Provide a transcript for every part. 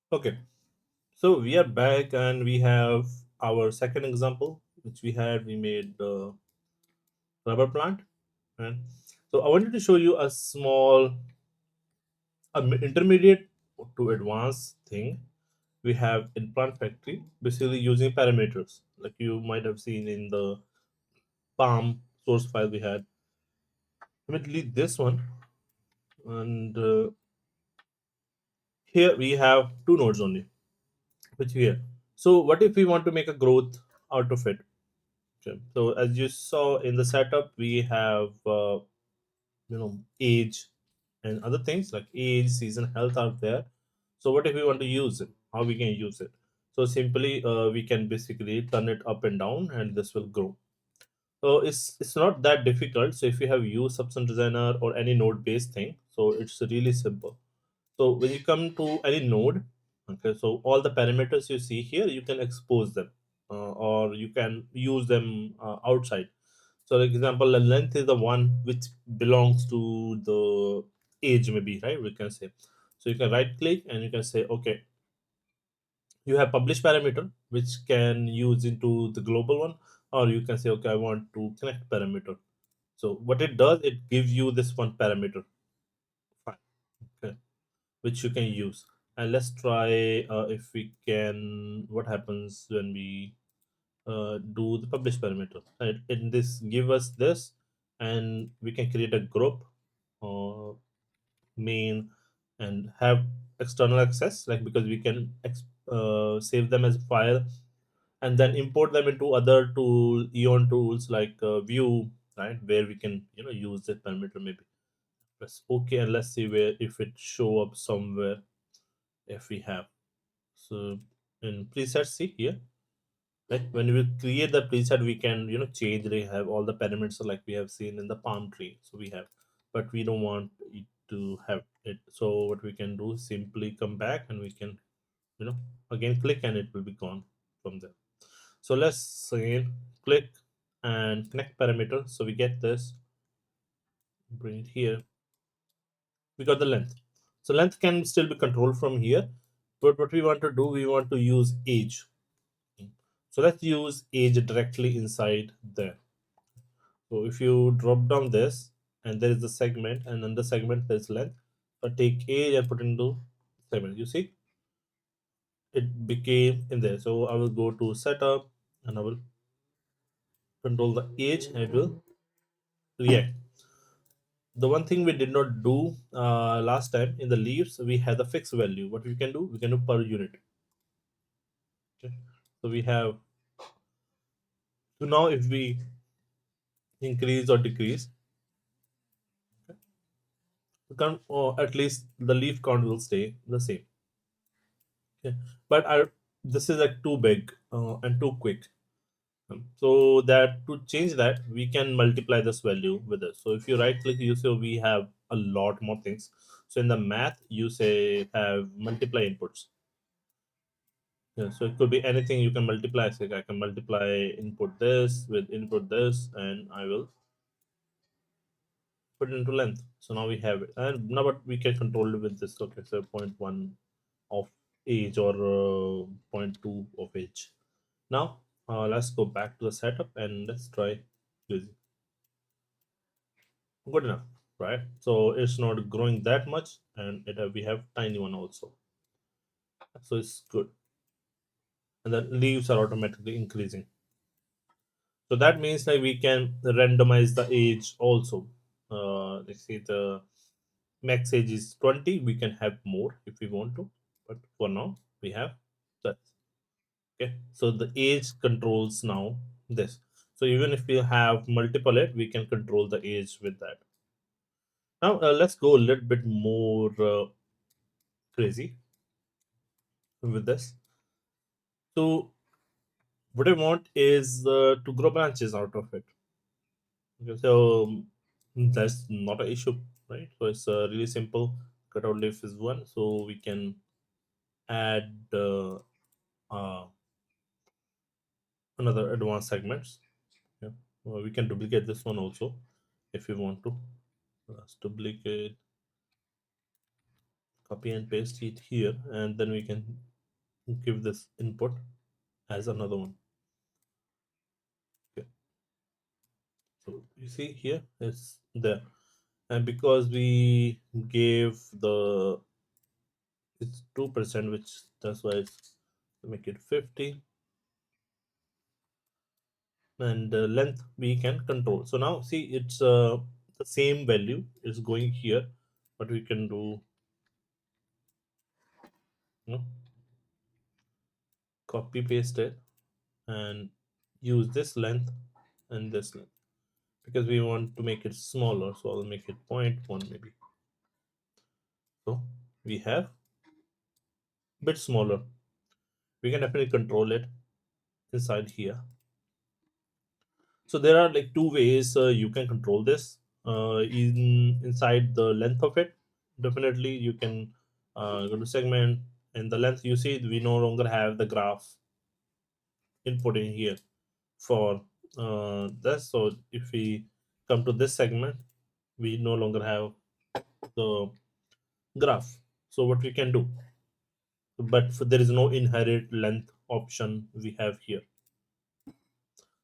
Okay, so we are back and we have our second example, which we made the rubber plant. And so I wanted to show you a small, intermediate to advanced thing we have in plant factory, basically using parameters, like you might have seen in the Palm source file we had. Let me delete this one, and here we have two nodes only, which here. So what if we want to make a growth out of it? Okay. So as you saw in the setup, we have age and other things like age, season, health out there. So what if we want to use it? How we can use it? So simply we can basically turn it up and down, and this will grow. So it's not that difficult. So if you have used Substance Designer or any node based thing, so it's really simple. So when you come to any node, okay, so all the parameters you see here, you can expose them, or you can use them outside. So, like example, the length is the one which belongs to the age, maybe, right? We can say. So you can right click and you can say, okay, you have publish parameter which can use into the global one, or you can say, okay, I want to connect parameter. So what it does, it gives you this one parameter, fine, okay, which you can use. And let's try if we can. What happens when we do the publish parameter? And in this, give us this, and we can create a group, uh, main, and have external access, like because we can save them as a file and then import them into other Eon tools like View, right, where we can use the parameter maybe. Press OK and let's see where if it show up somewhere if we have. So in presets, see here, like when we create the preset, we can change. They have all the parameters like we have seen in the palm tree. So we have, but we don't want it to have it. So what we can do is simply come back and we can you know again click and it will be gone from there. So let's again click and connect parameter. So we get this, bring it here. We got the length. So length can still be controlled from here, but what we want to do, we want to use age. So let's use age directly inside there. So if you drop down this, and there is the segment, and under segment there's length. So take age and put into segment. You see, it became in there. So I will go to setup, and I will control the age, and it will react. The one thing we did not do last time in the leaves, we had the fixed value. What we can do, we can do per unit. Okay. So we have, so now if we increase or decrease, we can, or at least the leaf count will stay the same. Okay. But this is like too big and too quick. So that to change that, we can multiply this value with this. So if you right click, you say we have a lot more things. So in the math, you say have multiply inputs. Yeah, so it could be anything you can multiply. So I can multiply input this with input this, and I will put it into length. So now we have it, and now but we can control it with this. Okay, so point 0.1 of age or point 0.2 of age. Now let's go back to the setup and let's try using. Good enough, right? So it's not growing that much, and we have tiny one also, so it's good. And the leaves are automatically increasing. So that means that we can randomize the age also. Let's say the max age is 20. We can have more if we want to, but for now we have that. Okay. So the age controls now this. So even if we have multiple it, we can control the age with that. Now let's go a little bit more crazy with this. So what I want is to grow branches out of it. Okay, so that's not an issue, right? So it's really simple. Cutout leaf is one, so we can add another advanced segments. Yeah, we can duplicate this one also if we want to. Let's duplicate Copy and paste it here, and then we can give this input as another one. Okay, so you see here it's there, and because we gave the it's 2%, which that's why it's make it 50, and length we can control. So now see it's the same value is going here, but we can do, you know, copy paste it and use this length and this length because we want to make it smaller. So I'll make it point 0.1 maybe. So we have bit smaller. We can definitely control it inside here. So there are like two ways you can control this inside the length of it. Definitely you can go to segment, and the length you see we no longer have the graph input in here for this. So if we come to this segment, we no longer have the graph. So what we can do, but there is no inherent length option we have here.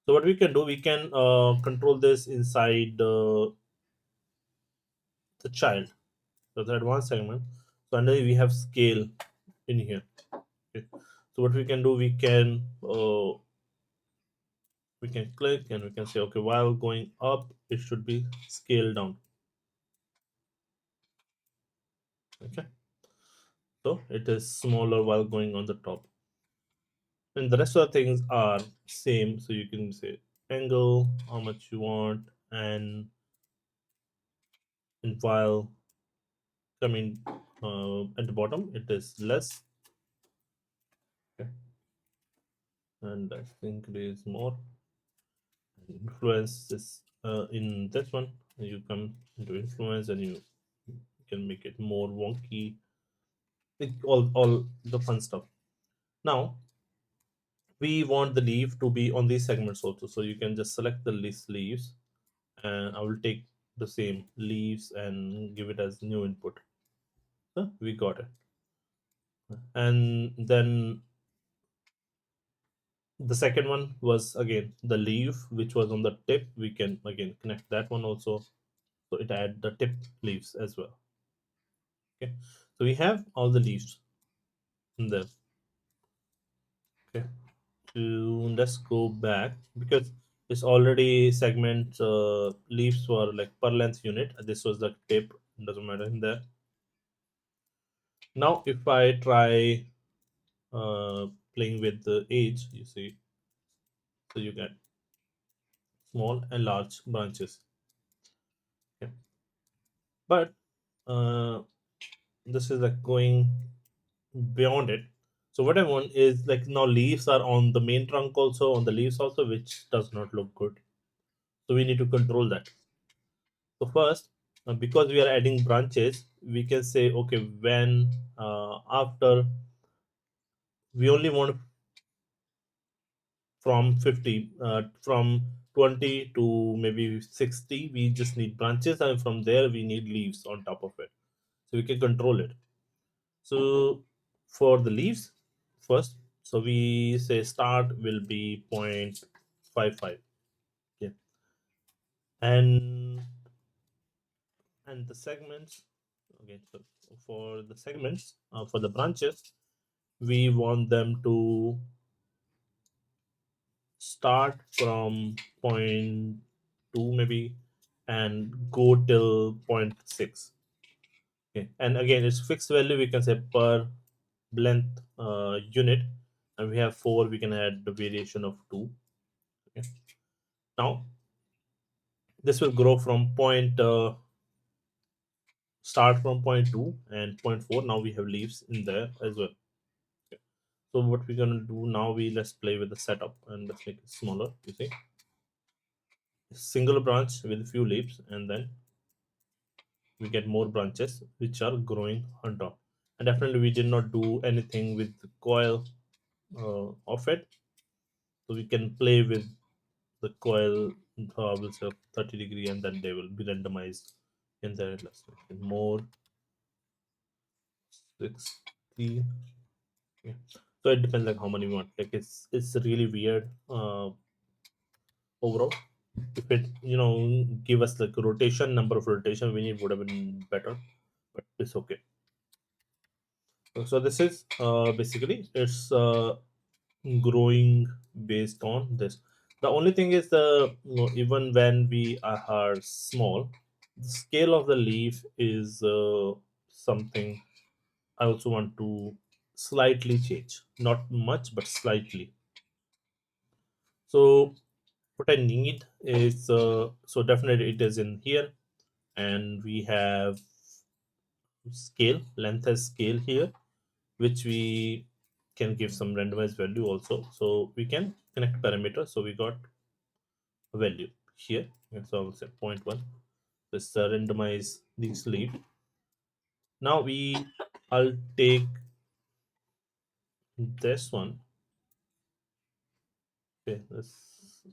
So what we can do, we can control this inside the child. So the advanced segment. So under we have scale in here. Okay. So what we can do, we can click and we can say, okay, while going up, it should be scaled down. Okay. So it is smaller while going on the top. And the rest of the things are same. So you can say angle, how much you want, and while coming at the bottom, it is less. Okay. And I think there is more influence is in this one. You come into influence and you can make it more wonky, like all the fun stuff. Now we want the leaf to be on these segments also, so you can just select the list leaves, and I will take the same leaves and give it as new input. We got it. And then the second one was again the leaf which was on the tip. We can again connect that one also, so it add the tip leaves as well. Okay, so we have all the leaves in there. Okay, so let's go back because it's already segment leaves were like per length unit. This was the tip, doesn't matter in there. Now if I try playing with the age, you see, so you get small and large branches. Okay, but uh, this is like going beyond it. So what I want is like now leaves are on the main trunk also, on the leaves also, which does not look good. So we need to control that. So first, because we are adding branches, we can say okay, when after we only want from 50, from 20 to maybe 60, we just need branches, and from there we need leaves on top of it. So we can control it. So for the leaves first, so we say start will be 0.55. Okay, and the segments, okay, so for the segments, for the branches, we want them to start from point 2 maybe and go till point 6. Okay, and again it's fixed value, we can say per length unit, and we have 4, we can add the variation of 2. Okay, now this will grow from point start from point 2 and point 4. Now we have leaves in there as well. Okay. So what we're gonna do now, we let's play with the setup and let's make it smaller. You see, single branch with a few leaves, and then we get more branches which are growing on top. And definitely we did not do anything with the coil of it, so we can play with the coil will say 30-degree, and then they will be randomized in there. Let's make it more 16. Yeah. So it depends like how many we want. Like it's really weird overall. If it give us like rotation, number of rotation we need would have been better, but it's okay. So this is basically it's growing based on this. The only thing is even when we are small, the scale of the leaf is something I also want to slightly change. Not much, but slightly. So what I need is so definitely it is in here, and we have scale length as scale here, which we can give some randomized value also. So we can connect parameter. So we got a value here. And so I will say zero point 0.1. Let's randomize these lead. Now I'll take this one. Okay, this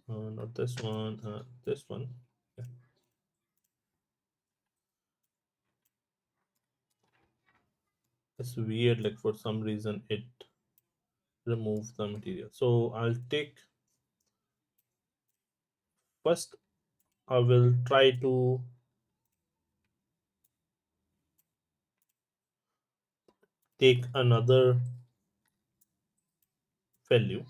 not this one, this one. Yeah. It's weird, like for some reason it removes the material. So I'll take first, I will try to take another value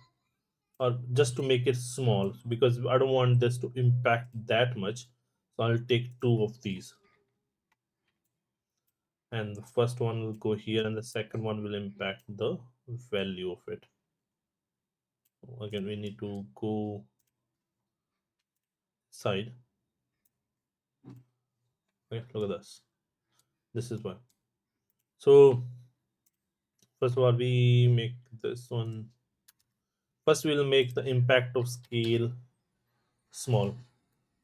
or just to make it small because I don't want this to impact that much. So I'll take two of these, and the first one will go here, and the second one will impact the value of it. Again, we need to go side. Okay, look at this. This is why. So first of all, we make this one. First, we'll make the impact of scale small.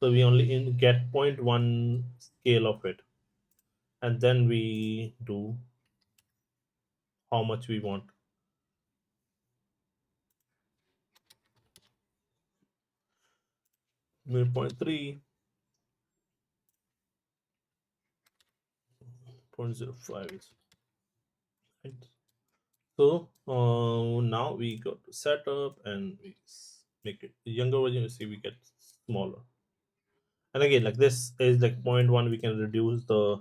So we only get zero point 0.1 scale of it, and then we do how much we want. 0.3, 0.05 is right. So now we go to setup and we make it the younger version. You see, we get smaller. And again, like this is like zero point 0.1. We can reduce the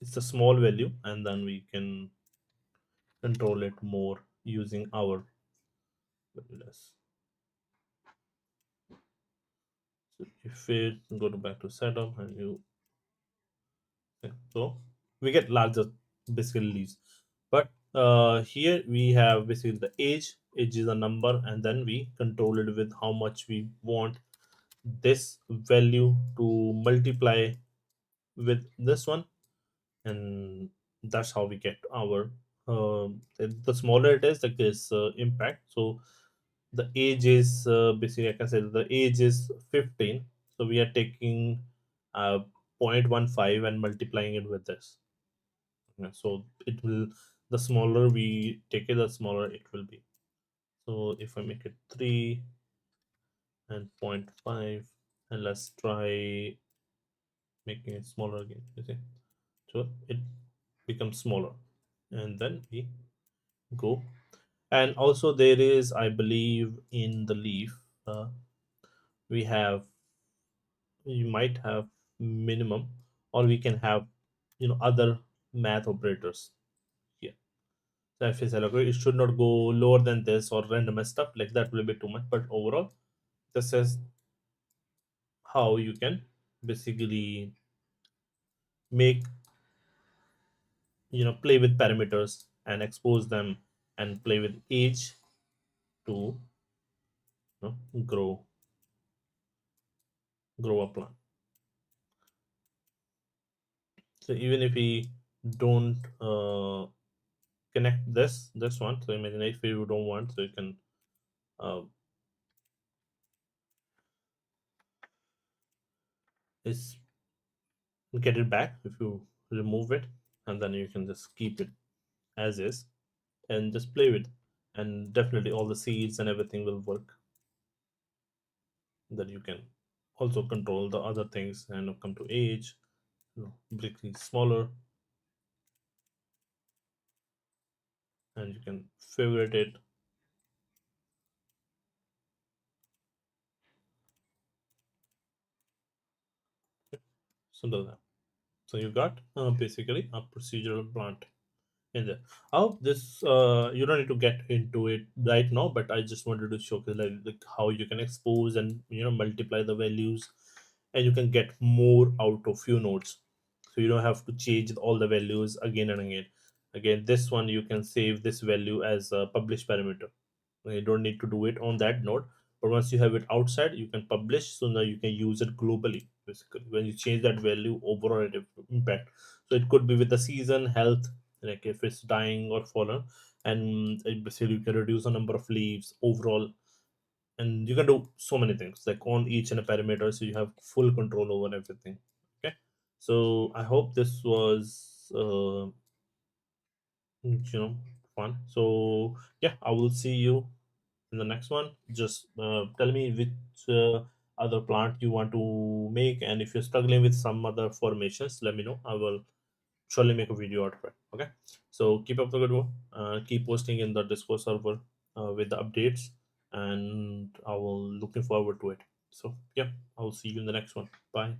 it's a small value, and then we can control it more using our less. So if it go to back to setup and you okay, so we get larger basically leaves. But here we have basically the age is a number, and then we control it with how much we want this value to multiply with this one, and that's how we get our the smaller it is, like this impact. So the age is basically, like I said, the age is 15. So we are taking 0.15 and multiplying it with this. Yeah, so it will, the smaller we take it, the smaller it will be. So if I make it 3 and zero point 0.5, and let's try making it smaller again. You see, so it becomes smaller, and then we go. And also there is, I believe, in the leaf, we have, you might have minimum, or we can have other math operators here. So if it's allocated, it should not go lower than this, or randomized stuff like that will be too much. But overall, this is how you can basically make, play with parameters and expose them, and play with age to grow a plant. So even if we don't connect this one, so imagine if you don't want, so you can uh, is get it back if you remove it, and then you can just keep it as is and just play with, and definitely all the seeds and everything will work that you can also control the other things and come to age, make things smaller, and you can favorite it. Simple that. So you got basically a procedural plant in there. How this you don't need to get into it right now, but I just wanted to showcase like how you can expose and multiply the values, and you can get more out of few nodes. So you don't have to change all the values again and again. Again, this one you can save this value as a publish parameter. You don't need to do it on that node, but once you have it outside, you can publish. So now you can use it globally. Basically, when you change that value, overall impact. So it could be with the season, health, like if it's dying or fallen, and basically you can reduce the number of leaves overall, and you can do so many things like on each and a parameter, so you have full control over everything. Okay, so I hope this was you know fun. So yeah, I will see you in the next one. Just tell me which other plant you want to make, and if you're struggling with some other formations, let me know. I will surely make a video out of it. Okay, so keep up the good work. Keep posting in the Discord server with the updates, and I will looking forward to it. So yeah, I will see you in the next one. Bye.